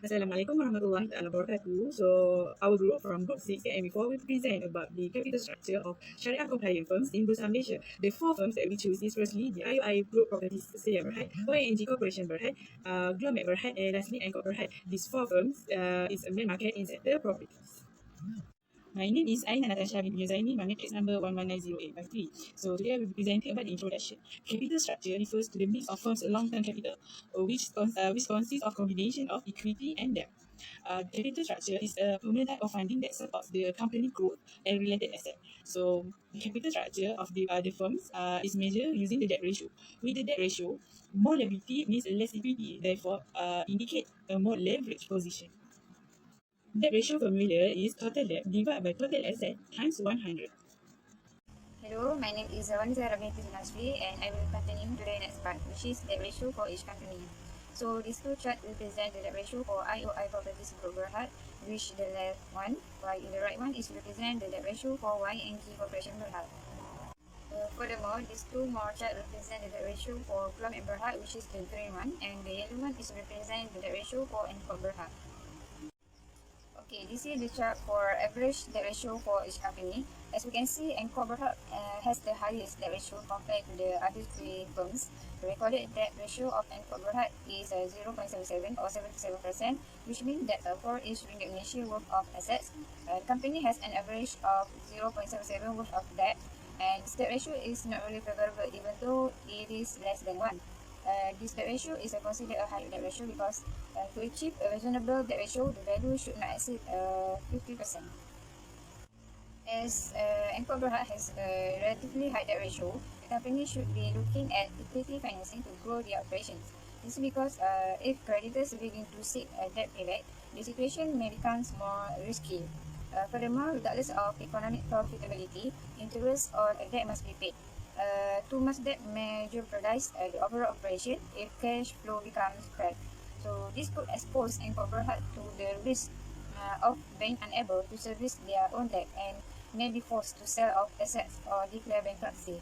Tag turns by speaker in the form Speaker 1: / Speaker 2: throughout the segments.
Speaker 1: Assalamualaikum warahmatullahi wabarakatuh. So, our group from Group 6 and before we present about the capital structure of Sharia compliant firms in Bursa Malaysia. The four firms that we choose is firstly the IOI Group Properties Sedia Berhad, ONG Corporation Berhad, Glomet Berhad, and lastly Angkor Berhad. These four firms is a main market in sector properties. My name is Aina Natasya with ZAIMI, my matrix number 1190853. So today I will be presenting about the introduction. Capital structure refers to the mix of firms' long-term capital, which consists of combination of equity and debt. Capital structure is a permanent type of funding that supports the company growth and related assets. So the capital structure of the firms is measured using the debt ratio. With the debt ratio, more liability means less equity, therefore indicate a more leveraged position. Debt ratio formula is total debt divided by total asset times 100.
Speaker 2: Hello, my name is ZAWANI NASRI and I will continue to the next part, which is debt ratio for each company. So this flow chart will present the debt ratio for IOI Properties Group Berhad, which the left one, while in the right one is represent the debt ratio for YNG Corporation Berhad. Furthermore, these two more chart represent the debt ratio for Plum and Berhad, which is the green one, and the yellow one is represent the debt ratio for Angkor Berhad. Okay, this is the chart for average debt ratio for each company. As we can see, Angkor Berhad has the highest debt ratio compared to the other three firms. The recorded debt ratio of Angkor Berhad is 0.77 or 77%, which means that for each ringgit Malaysia worth of assets, the company has an average of 0.77 worth of debt, and this debt ratio is not really favorable even though it is less than 1. This debt ratio is considered a high debt ratio because to achieve a reasonable debt ratio, the value should not exceed 50%. As Angkor Berhad has a relatively high debt ratio, the company should be looking at equity financing to grow their operations. This is because if creditors begin to seek a debt payback, the situation may become more risky. Furthermore, regardless of economic profitability, interest on a debt must be paid. Too much debt may jeopardize the overall operation if cash flow becomes flat. So this could expose Angkor Berhad to the risk of being unable to service their own debt and may be forced to sell off assets or declare bankruptcy.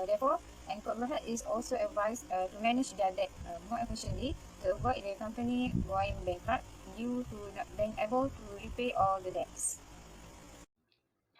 Speaker 2: Therefore, Angkor Berhad is also advised to manage their debt more efficiently to avoid the company going bankrupt due to not being able to repay all the debts.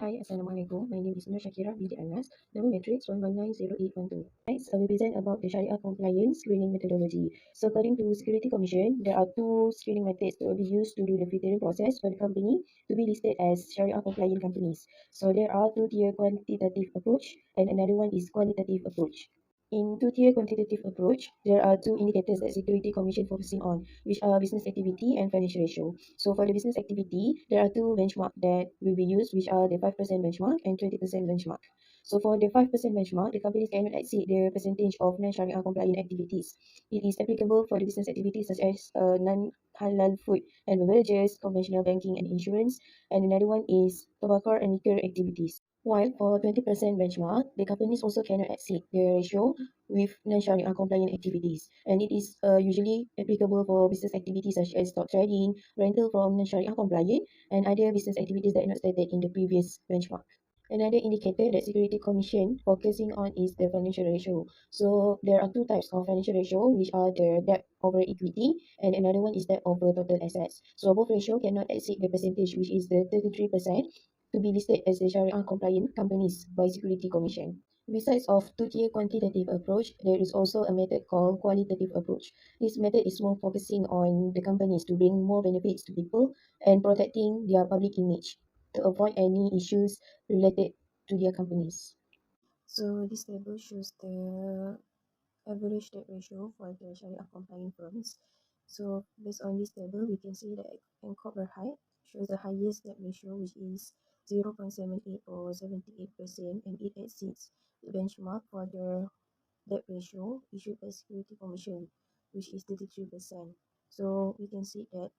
Speaker 3: Hi, Assalamualaikum. My name is SYAKIRAH binti Anas, number matrix 1190812. Next, I will present about the Sharia compliance screening methodology. So, according to Security Commission, there are two screening methods that will be used to do the filtering process for the company to be listed as Sharia compliant companies. So, there are two-tier quantitative approach and another one is qualitative approach. In two-tier quantitative approach, there are two indicators that Security Commission focusing on, which are business activity and financial ratio. So for the business activity, there are two benchmarks that will be used, which are the 5% benchmark and 20% benchmark. So for the 5% benchmark, the companies cannot exceed their percentage of non-Sharia compliant activities. It is applicable for the business activities such as non-halal food and beverages, conventional banking and insurance, and another one is tobacco and liquor activities. While for 20% benchmark, the companies also cannot exceed the ratio with non-Sharia compliant activities, and it is usually applicable for business activities such as stock trading, rental from non-Sharia compliant, and other business activities that are not stated in the previous benchmark. Another indicator that Security Commission focusing on is the financial ratio. So there are two types of financial ratio, which are the debt over equity, and another one is debt over total assets. So both ratio cannot exceed the percentage, which is the 33%, to be listed as the Sharia compliant companies by Security Commission. Besides of two-tier quantitative approach, there is also a method called qualitative approach. This method is more focusing on the companies to bring more benefits to people and protecting their public image to avoid any issues related to their companies. So this table shows the average debt ratio for the Sharia compliant firms. So based on this table, we can see that Angkor Berhad shows the highest debt ratio, which is 0.78 or 78%, and it exceeds the benchmark for the debt ratio issued by Security Commission, which is 33%. So we can see that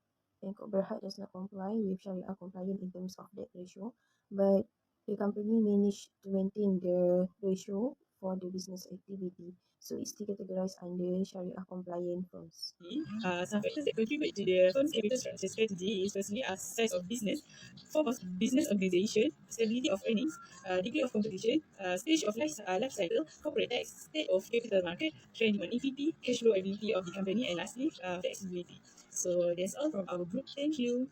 Speaker 3: Angkor Berhad does not comply with Sharia compliant in terms of debt ratio, but the company managed to maintain the ratio for the business activity. So it's still categorized under Sharia compliant firms.
Speaker 1: Some factors that contribute to the firm's capital structure strategy is firstly size of business, form of business organization, stability of earnings, degree of competition, stage of life cycle, corporate tax, state of capital market, trend on EPP, cash flow ability of the company, and lastly, flexibility. So that's all from our group. Thank you.